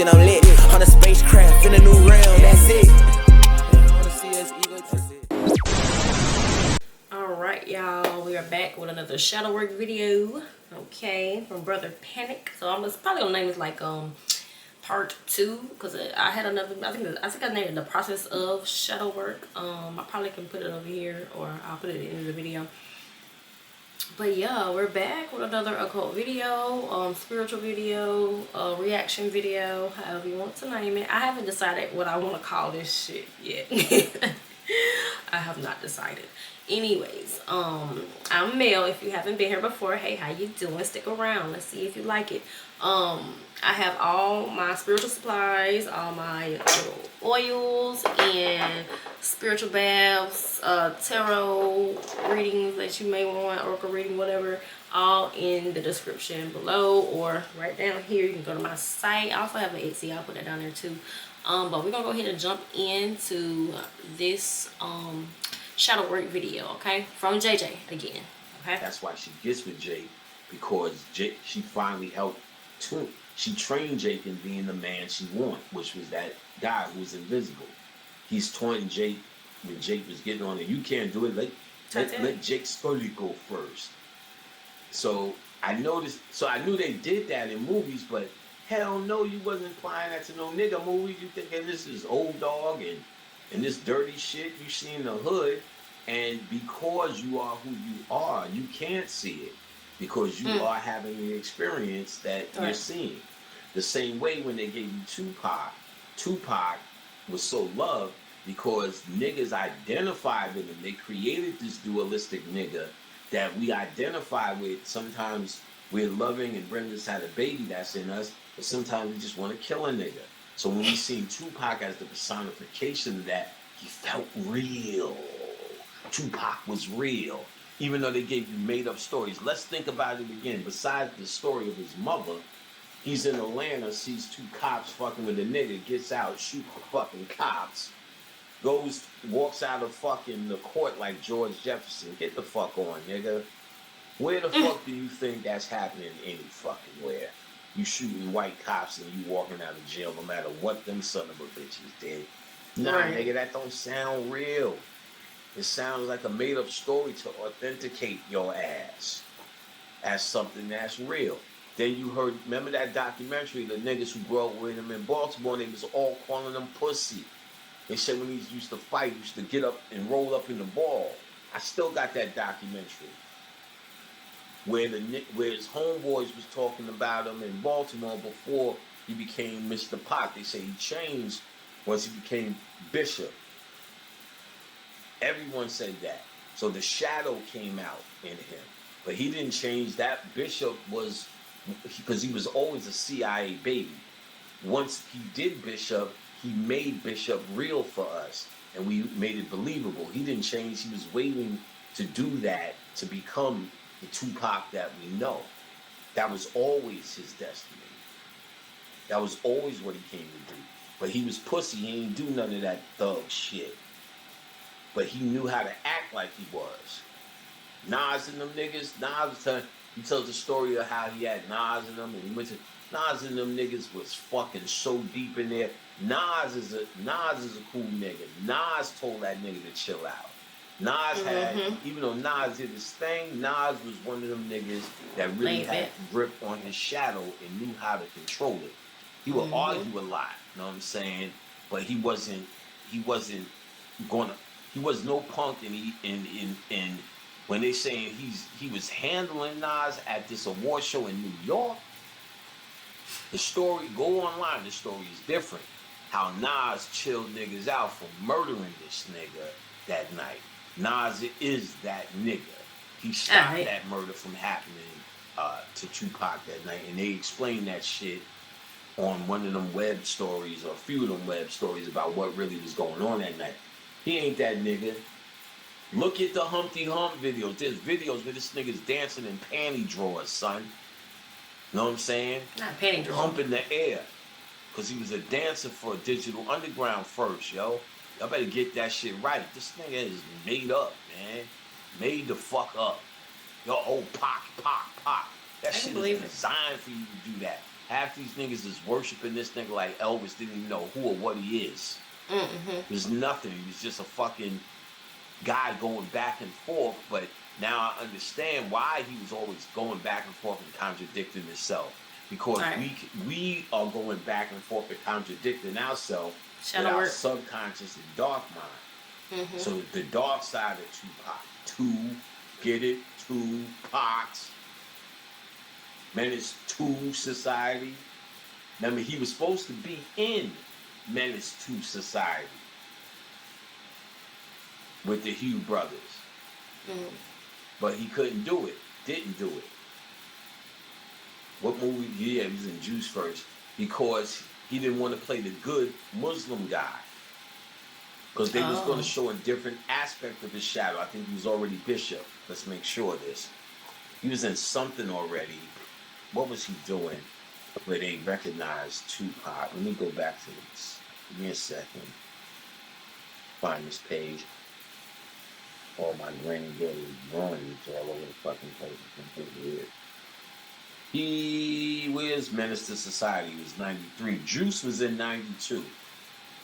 and I'm lit. On a spacecraft in a new realm, that's it. Alright, y'all, we are back with another shadow work video. Okay, from Brother Panic. So I'm probably gonna name it like part 2, because I had another, I think I named it the process of shadow work. I probably can put it over here, or I'll put it at the end of the video. But yeah, we're back with another occult video, spiritual video, reaction video, however you want to name it. I haven't decided what I want to call this shit yet. I have not decided. Anyways, I'm Mel. If you haven't been here before, hey, how you doing? Stick around. Let's see if you like it. I have all my spiritual supplies, all my little oils and spiritual baths, tarot readings that you may want, oracle reading, whatever, all in the description below or right down here. You can go to my site. I also have an Etsy. I'll put that down there too. But we're gonna go ahead and jump into this shadow work video, okay, from JJ again. Okay, that's why she gets with Jake, because Jake, she finally helped to, she trained Jake in being the man she wanted, which was that guy who was invisible. He's taunting Jake when Jake was getting on it. You can't do it. Let Jake Scully go first. So I noticed. So I knew they did that in movies, but hell no, you wasn't applying that to no nigga movies. You thinking this is old dog and this dirty shit you see in the hood, and because you are who you are, you can't see it because you are having the experience that you're seeing. The same way when they gave you Tupac was so loved because niggas identified with him. They created this dualistic nigga that we identify with. Sometimes we're loving and Brenda's had a baby that's in us, but sometimes we just want to kill a nigga. So when we see Tupac as the personification of that, he felt real. Tupac was real. Even though they gave you made up stories. Let's think about it again. Besides the story of his mother, he's in Atlanta, sees 2 cops fucking with a nigga, gets out, shoots the fucking cops, walks out of fucking the court like George Jefferson. Get the fuck on, nigga. Where the fuck do you think that's happening any fucking where? You shooting white cops and you walking out of jail no matter what them son of a bitches did. Nah, nigga, that don't sound real. It sounds like a made-up story to authenticate your ass as something that's real. Then you heard, remember that documentary, the niggas who grew up with him in Baltimore, they was all calling him pussy. They said when he used to fight, he used to get up and roll up in the ball. I still got that documentary where his homeboys was talking about him in Baltimore before he became Mr. Pac. They say he changed once he became Bishop. Everyone said that. So the shadow came out in him. But he didn't change. That Bishop was, because he was always a CIA baby. Once he did Bishop, he made Bishop real for us. And we made it believable. He didn't change. He was waiting to do that to become the Tupac that we know. That was always his destiny. That was always what he came to do. But he was pussy. He ain't do none of that thug shit. But he knew how to act like he was. Nas and them niggas, he tells the story of how he had Nas and them, and he went to Nas and them niggas was fucking so deep in there. Nas is a cool nigga. Nas told that nigga to chill out. Nas had, even though Nas did his thing, Nas was one of them niggas that really had grip on his shadow and knew how to control it. He would argue a lot, you know what I'm saying? But he was no punk, and when they saying he was handling Nas at this award show in New York, the story, go online, the story is different. How Nas chilled niggas out for murdering this nigga that night. Nas is that nigga. He stopped that murder from happening to Tupac that night, and they explained that shit on one of them web stories, or a few of them web stories about what really was going on that night. He ain't that nigga. Look at the Humpty Hump videos. There's videos where this nigga's dancing in panty drawers, son. You know what I'm saying? Not panty drawers. Hump in the air. Because he was a dancer for Digital Underground first, yo. Y'all better get that shit right. This nigga is made up, man. Made the fuck up. Yo, Pac. That shit is designed for you to do that. half these niggas is worshiping this nigga like Elvis didn't even know who or what he is. There's nothing. He was just a fucking guy going back and forth. But now I understand why he was always going back and forth and contradicting himself. Because we are going back and forth and contradicting ourselves with our subconscious and dark mind. So the dark side of Tupac. Get it? Tupac. Menace to Society. Remember, he was supposed to be in Menace to Society with the Hugh brothers. But he couldn't do it. Didn't do it. What movie? Yeah, he was in Juice first. Because he didn't want to play the good Muslim guy. Because they was going to show a different aspect of his shadow. I think he was already Bishop. Let's make sure of this. He was in something already. What was he doing where they recognized Tupac? Let me go back to this. Give me a second. Find this page. Oh, my granddaddy is drawing all over the fucking place. He was Menace to Society. He was 93. Juice was in 92.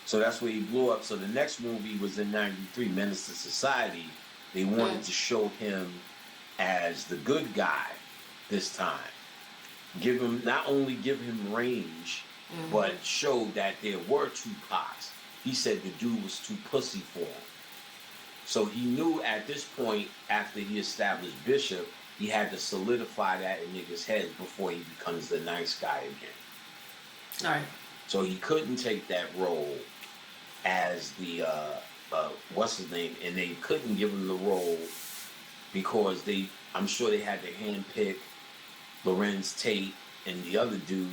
So that's where he blew up. So the next movie was in 93, Menace to Society. They wanted to show him as the good guy this time. Not only give him range, but show that there were Tupacs. He said the dude was too pussy for him. So he knew at this point, after he established Bishop, he had to solidify that in niggas' heads before he becomes the nice guy again. All right. So he couldn't take that role as the, what's his name? And they couldn't give him the role because I'm sure they had to handpick Lorenz Tate and the other dude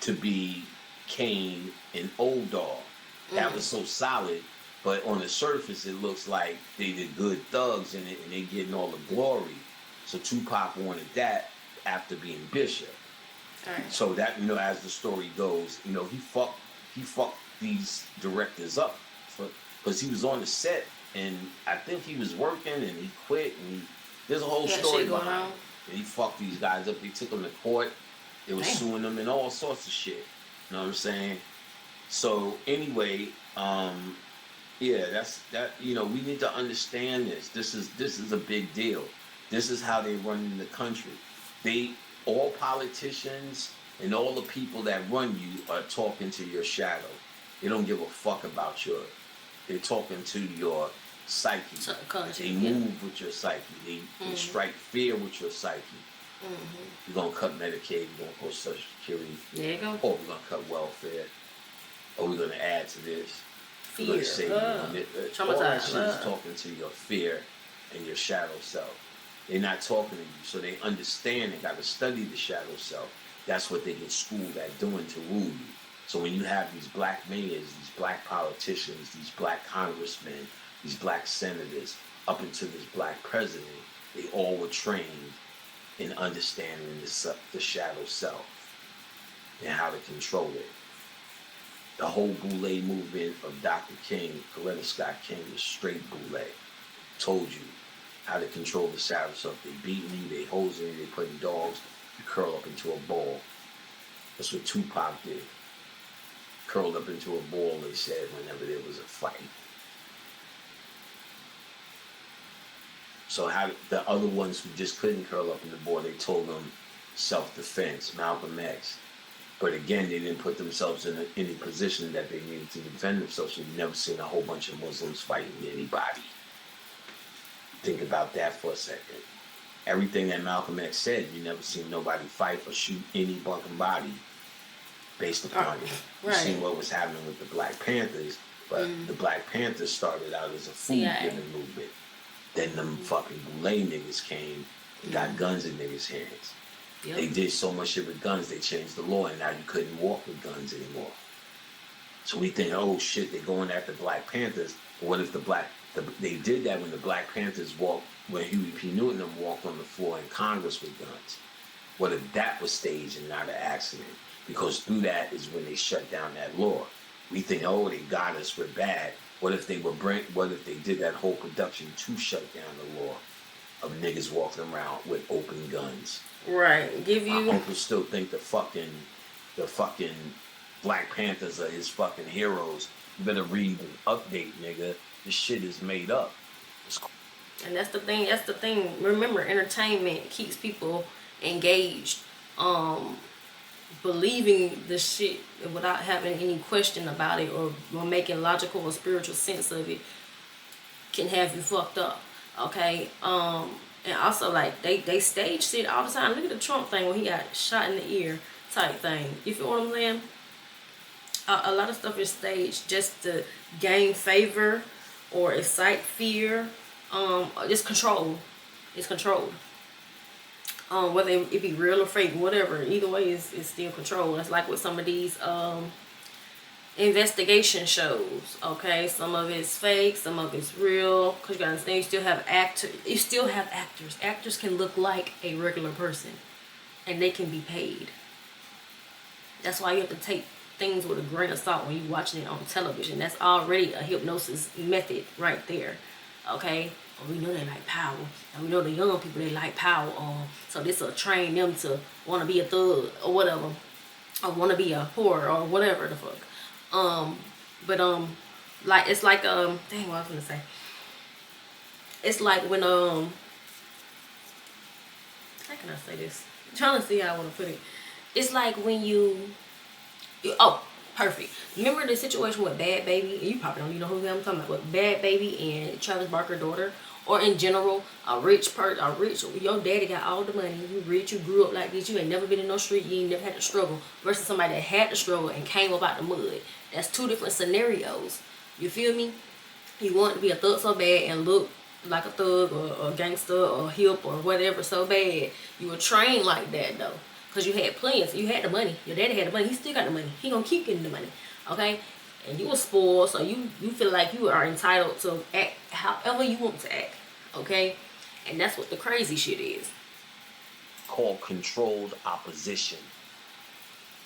to be Kane and Old Dog. That was so solid, but on the surface it looks like they did good thugs in it and they getting all the glory. So Tupac wanted that after being Bishop. Right. So that, as the story goes, he fucked these directors up because he was on the set and I think he was working and he quit and there's a whole story behind it. And he fucked these guys up. They took him to court. They were suing them and all sorts of shit. You know what I'm saying? So anyway, that's that. We need to understand this. This is a big deal. This is how they run in the country. All politicians and all the people that run you are talking to your shadow. They don't give a fuck about they're talking to your psyche. They move with your psyche. They strike fear with your psyche. You're going to cut Medicaid, you're going to go Social Security. There you go. Or we're going to cut welfare. Or we're going to add to this. Fear. We're going to say, all that shit is talking to your fear and your shadow self. They're not talking to you, so they understand they got to study the shadow self. That's what they get schooled at doing to rule you. So when you have these black mayors, these black politicians, these black congressmen, these black senators, up into this black president, they all were trained in understanding the shadow self and how to control it. The whole Boule movement of Dr. King, Coretta Scott King, was straight Boule. Told you how to control the shadow self. They beating you, they hosing you, they putting dogs, you curl up into a ball. That's what Tupac did. Curled up into a ball, they said, whenever there was a fight. So how the other ones who just couldn't curl up in the ball, they told them self-defense, Malcolm X. But again, they didn't put themselves in any position that they needed to defend themselves. So you've never seen a whole bunch of Muslims fighting anybody. Think about that for a second. Everything that Malcolm X said, you never seen nobody fight or shoot any fucking body based upon it. You seen what was happening with the Black Panthers, but the Black Panthers started out as a food-giving movement. Then them fucking Boule niggas came and got guns in niggas' hands. Yep. They did so much shit with guns, they changed the law, and now you couldn't walk with guns anymore. So we think, oh shit, they're going after Black Panthers. But what if they did that when the Black Panthers when Huey P. Newton and them walked on the floor in Congress with guns? What if that was staged and not an accident? Because through that is when they shut down that law. We think, oh, they got us, we're bad. What if they did that whole production to shut down the law of niggas walking around with open guns. Right. Give you. My uncle still think the fucking Black Panthers are his fucking heroes. You better read and update, nigga. This shit is made up. And that's the thing. That's the thing. Remember, entertainment keeps people engaged. Believing the shit without having any question about it or making logical or spiritual sense of it can have you fucked up. Okay. And also, like, they stage shit all the time. Look at the Trump thing when he got shot in the ear type thing. You feel what I'm saying? A lot of stuff is staged just to gain favor or excite fear. Just control. It's controlled. Whether it be real or fake, whatever. Either way, it's still controlled. It's like with some of these investigation shows. Okay, some of it's fake, some of it's real. Cause you gotta understand, you still have actors. Actors can look like a regular person, and they can be paid. That's why you have to take things with a grain of salt when you're watching it on television. That's already a hypnosis method right there. Okay. We know they like power, and we know the young people, they like power. So this will train them to want to be a thug or whatever, or want to be a whore or whatever the fuck. Like it's like dang, what I was gonna say. It's like when how can I say this? I'm trying to see how I want to put it. It's like when you perfect. Remember the situation with Bad Baby? You probably don't even know who I'm talking about. With Bad Baby and Travis Barker's daughter, or in general, your daddy got all the money. You rich, you grew up like this. You ain't never been in no street. You ain't never had to struggle. Versus somebody that had to struggle and came up out the mud. That's two different scenarios. You feel me? You want to be a thug so bad and look like a thug or a gangster or hip or whatever so bad. You were trained like that though. Because you had plans. You had the money. Your daddy had the money. He still got the money. He gonna keep getting the money. Okay? And you were spoiled, so you feel like you are entitled to act however you want to act. Okay? And that's what the crazy shit is. Called controlled opposition.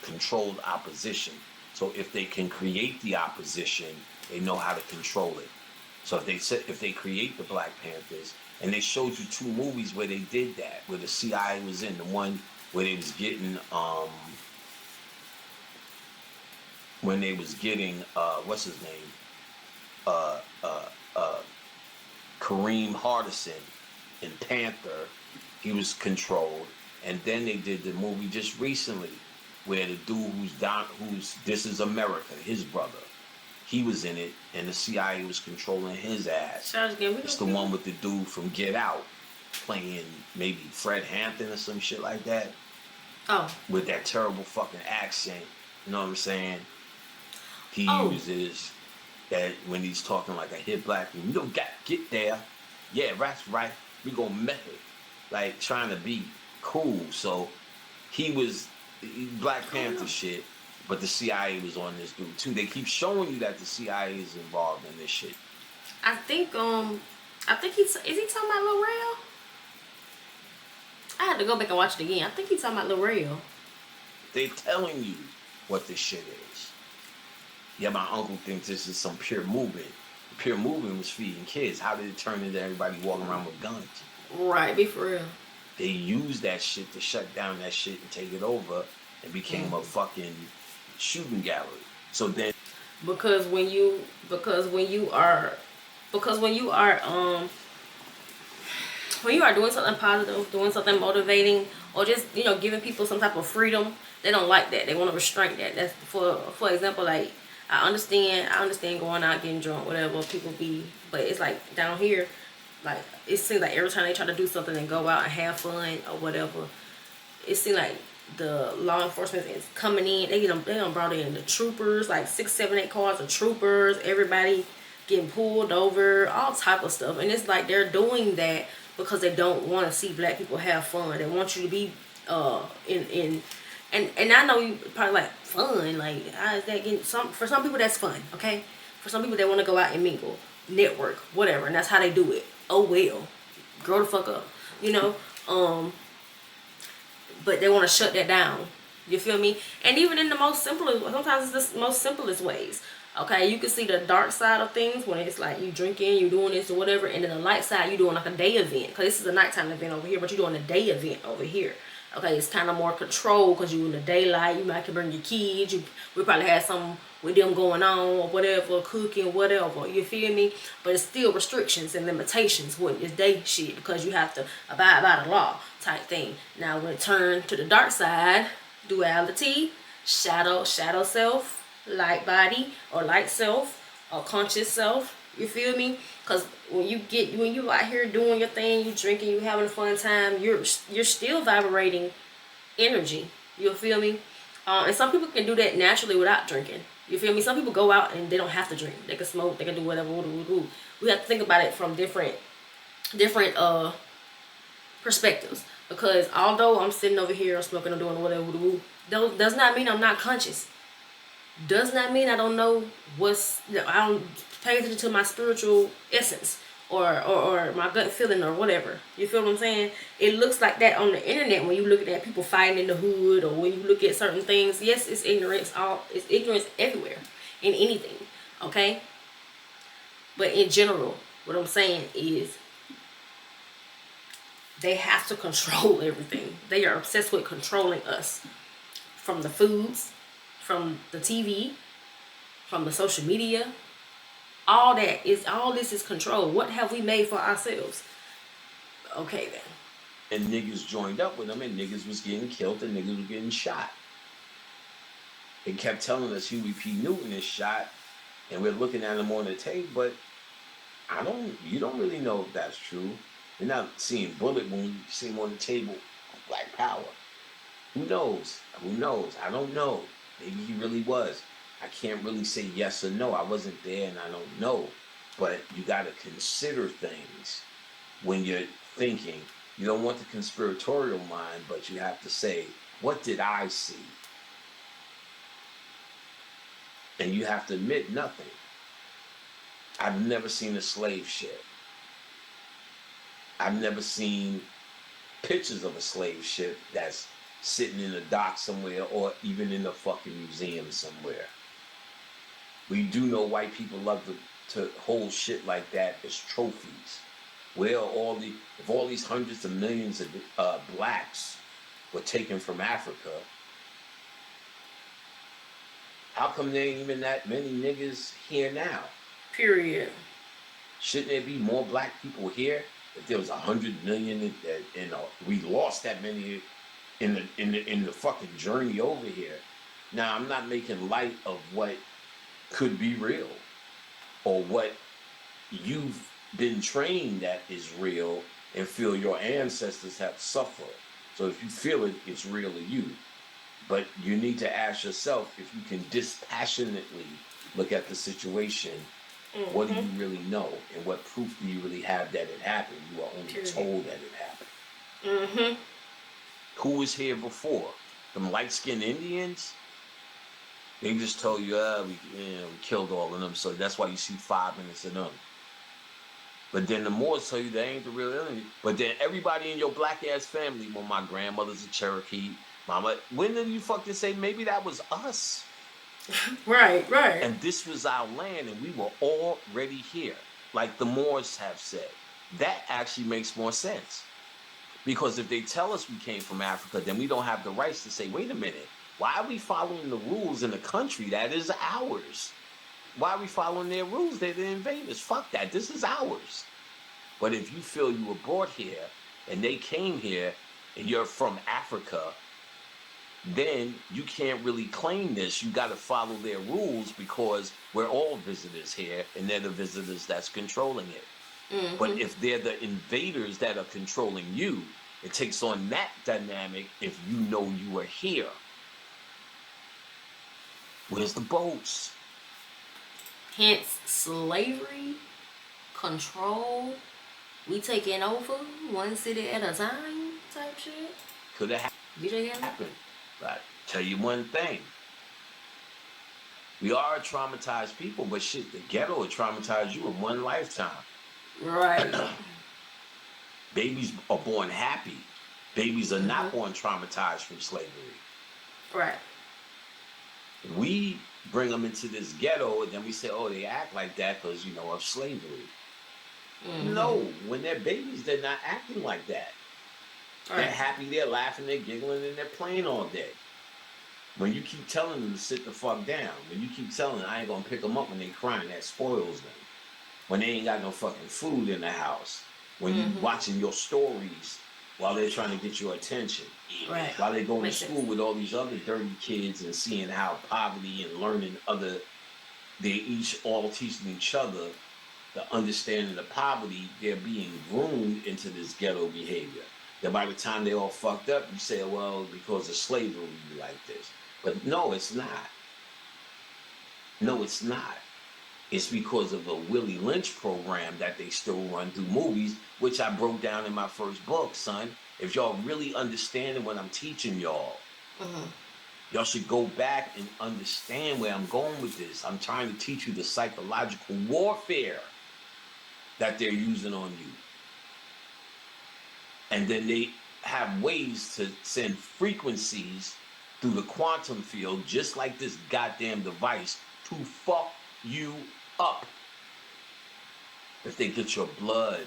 Controlled opposition. So if they can create the opposition, they know how to control it. So if they create the Black Panthers, and they showed you 2 movies where they did that, where the CIA was in, the one where they was getting what's his name, Kareem Hardison in Panther, he was controlled. And then they did the movie just recently where the dude who's This Is America, his brother, he was in it, and the CIA was controlling his ass. It's the one with the dude from Get Out playing maybe Fred Hampton or some shit like that. Oh. With that terrible fucking accent. You know what I'm saying? He uses that when he's talking like a hip black man. You don't get there. Yeah, that's right. We gonna make it. Like trying to be cool. So he was Black Panther shit, but the CIA was on this dude too. They keep showing you that the CIA is involved in this shit. I think is he talking about Lil Rel? I had to go back and watch it again. I think he's talking about Lil Rel. They telling you what this shit is. Yeah, my uncle thinks this is some pure movement. The pure movement was feeding kids. How did it turn into everybody walking around with guns? Right, be for real. They used that shit to shut down that shit and take it over and became a fucking shooting gallery. So then because when you are doing something positive, doing something motivating, or just, you know, giving people some type of freedom, they don't like that. They want to restrain that. That's for example, like I understand going out, getting drunk, whatever people be, but it's like down here, like it seems like every time they try to do something and go out and have fun or whatever, it seems like the law enforcement is coming in. They done brought in the troopers, like 6, 7, 8 cars of troopers, everybody getting pulled over, all type of stuff. And it's like they're doing that because they don't want to see black people have fun. They want you to be and I know you probably like fun, like how is that getting for some people that's fun, okay? For some people they want to go out and mingle, network, whatever, and that's how they do it. Oh well, grow the fuck up, you know. But they want to shut that down. You feel me? And even in the most simplest, sometimes it's the most simplest ways. Okay, you can see the dark side of things when it's like you drinking, you doing this or whatever, and then the light side, you doing like a day event. Because this is a nighttime event over here, but you're doing a day event over here. Okay, it's kind of more controlled because you're in the daylight. You might can bring your kids. We probably had some with them going on or whatever, cooking, whatever. You feel me? But it's still restrictions and limitations when it's day shit because you have to abide by the law type thing. Now, when it turns to the dark side, duality, shadow self, light body or light self or conscious self, you feel me? Because when you out here doing your thing, you drinking, you having a fun time, you're still vibrating energy. You feel me? And some people can do that naturally without drinking. You feel me? Some people go out and they don't have to drink. They can smoke, they can do whatever. We have to think about it from different perspectives. Because although I'm sitting over here smoking or doing whatever, does not mean I'm not conscious. Does not mean I don't know I don't pay attention to my spiritual essence or my gut feeling or whatever. You feel what I'm saying? It looks like that on the internet when you look at people fighting in the hood or when you look at certain things. Yes, it's ignorance. It's ignorance everywhere in anything. Okay? But in general, what I'm saying is they have to control everything. They are obsessed with controlling us. From the foods, from the TV, from the social media, all this is control. What have we made for ourselves? Okay then. And niggas joined up with them, and niggas was getting killed, and niggas was getting shot. They kept telling us Huey P. Newton is shot, and we're looking at him on the tape, but you don't really know if that's true. You're not seeing bullet wounds, you see him on the table, Black Power. Who knows? I don't know. Maybe he really was. I can't really say yes or no. I wasn't there and I don't know. But you got to consider things when you're thinking. You don't want the conspiratorial mind, but you have to say, what did I see? And you have to admit nothing. I've never seen a slave ship. I've never seen pictures of a slave ship that's sitting in a dock somewhere or even in a fucking museum somewhere. We do know white people love to hold shit like that as trophies. Where if all these hundreds of millions of blacks were taken from Africa, how come there ain't even that many niggas here now? Period. Shouldn't there be more black people here? If there was 100 million, and we lost that many in the fucking journey over here. Now, I'm not making light of what could be real or what you've been trained that is real and feel your ancestors have suffered. So if you feel it, it's real to you. But you need to ask yourself if you can dispassionately look at the situation. Mm-hmm. What do you really know? And what proof do you really have that it happened? You are only told that it happened. Mm-hmm. Who was here before? Them light-skinned Indians? They just told you, we killed all of them, so that's why you see 5 minutes of them. But then the Moors tell you they ain't the real enemy. But then everybody in your black-ass family, well, my grandmother's a Cherokee, mama, when did you fucking say maybe that was us? Right. And this was our land, and we were already here, like the Moors have said. That actually makes more sense. Because if they tell us we came from Africa, then we don't have the rights to say, wait a minute, why are we following the rules in a country that is ours? Why are we following their rules? They're the invaders. Fuck that. This is ours. But if you feel you were brought here and they came here and you're from Africa, then you can't really claim this. You got to follow their rules because we're all visitors here and they're the visitors that's controlling it. Mm-hmm. But if they're the invaders that are controlling you, it takes on that dynamic if you know you were here. Where's the boats? Hence slavery, control, we taking over one city at a time type shit. Could have happened. But tell you one thing. We are traumatized people, but shit, the ghetto will traumatize you in one lifetime. Right. Babies are born happy. Babies are not born traumatized from slavery. Right. We bring them into this ghetto, and then we say, oh, they act like that because, of slavery. No, when they're babies, they're not acting like that. They're happy, they're laughing, they're giggling, and they're playing all day. When you keep telling them to sit the fuck down, when you keep telling them I ain't gonna pick them up when they crying, that spoils them. When they ain't got no fucking food in the house, when you watching your stories while they're trying to get your attention, while they going to school with all these other dirty kids and seeing how poverty and learning they each all teaching each other the understanding of poverty, they're being groomed into this ghetto behavior. That by the time they all fucked up, you say, well, because of slavery, you like this. But no, it's not. No, it's not. It's because of a Willie Lynch program that they still run through movies, which I broke down in my first book, son. If y'all really understanding what I'm teaching y'all, y'all should go back and understand where I'm going with this. I'm trying to teach you the psychological warfare that they're using on you. And then they have ways to send frequencies through the quantum field, just like this goddamn device, to fuck you up. If they get your blood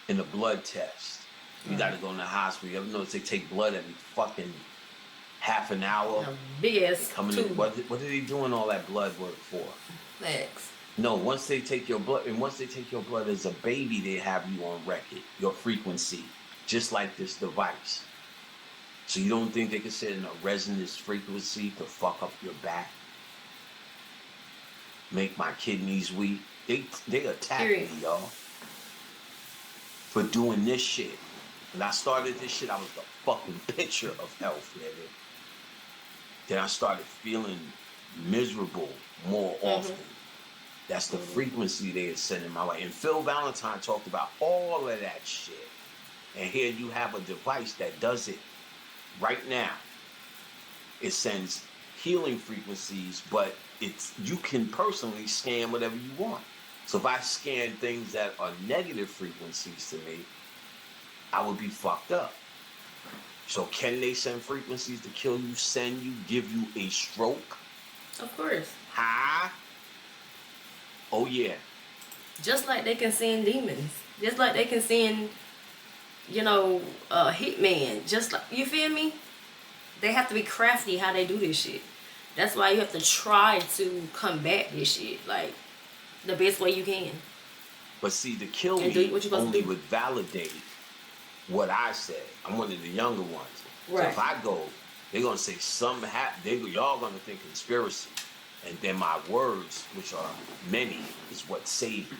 in a blood test, you gotta go in the hospital. You ever notice they take blood every fucking half an hour? Big ass tube. What are they doing all that blood work for? Thanks. No, once they take your blood as a baby, they have you on record, your frequency, just like this device. So you don't think they can set in a resonance frequency to fuck up your back? Make my kidneys weak? They attack me, y'all, for doing this shit. When I started this shit, I was the fucking picture of health, nigga. Then I started feeling miserable more often. That's the frequency they are sending my way. And Phil Valentine talked about all of that shit. And here you have a device that does it right now. It sends healing frequencies, but you can personally scan whatever you want. So if I scan things that are negative frequencies to me, I would be fucked up. So can they send frequencies to kill you, give you a stroke? Of course. Oh yeah. Just like they can send demons. Just like they can send, a hitman. Just like, you feel me? They have to be crafty how they do this shit. That's why you have to try to combat this shit, like, the best way you can. But see, to kill me only would validate what I said. I'm one of the younger ones. Right. So if I go, they're going to say something happened. Y'all going to think conspiracy. And then my words, which are many, is what saved me.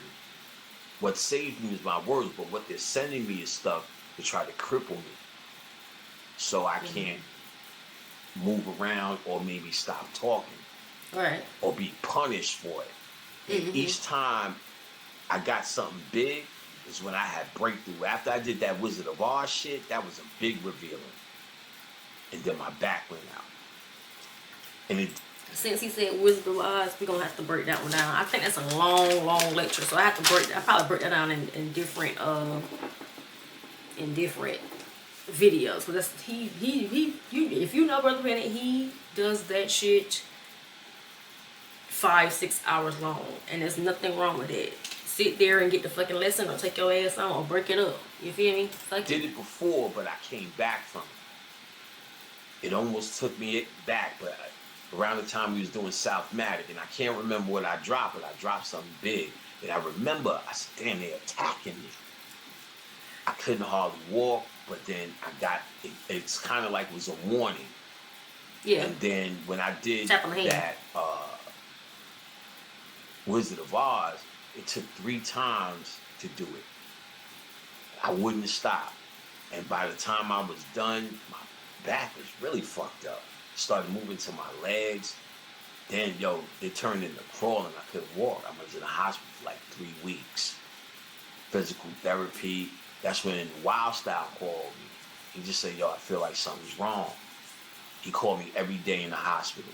What saved me is my words, but what they're sending me is stuff to try to cripple me. So I can't move around or maybe stop talking. Right. Or be punished for it. And each time I got something big is when I had breakthrough. After I did that Wizard of Oz shit, that was a big revealing. And then my back went out. And since he said Wizard of Oz, we're gonna have to break that one down. I think that's a long, long lecture, so I probably break that down in different videos. But that's if you know Brother Bennett, he does that shit 5-6 hours long, and there's nothing wrong with it. Sit there and get the fucking lesson, or take your ass on, or break it up. You feel me? Did it before, but I came back from it. It almost took me back, but around the time we was doing Southmatic, and I can't remember what I dropped, but I dropped something big. And I remember, I said, damn, they're attacking me. I couldn't hardly walk, but then I got, it's kind of like it was a warning. Yeah. And then when I did that Wizard of Oz, it took 3 times to do it. I wouldn't stop. And by the time I was done, my back was really fucked up. Started moving to my legs. Then, it turned into crawling. I couldn't walk. I was in the hospital for like 3 weeks. Physical therapy. That's when Wild Style called me. He just said, I feel like something's wrong. He called me every day in the hospital.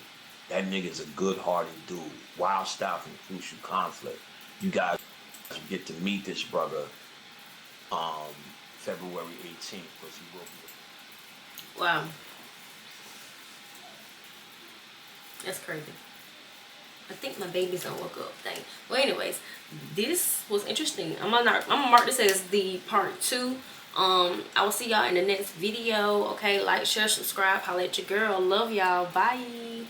That nigga's a good-hearted dude. Wild Style from Crucial Conflict. You guys get to meet this brother February 18th, because he will be. Wow. That's crazy. I think my babies don't woke up. Dang. Well, anyways, this was interesting. I'm gonna mark this as the part 2. I will see y'all in the next video. Okay, like, share, subscribe, holla at your girl. Love y'all. Bye.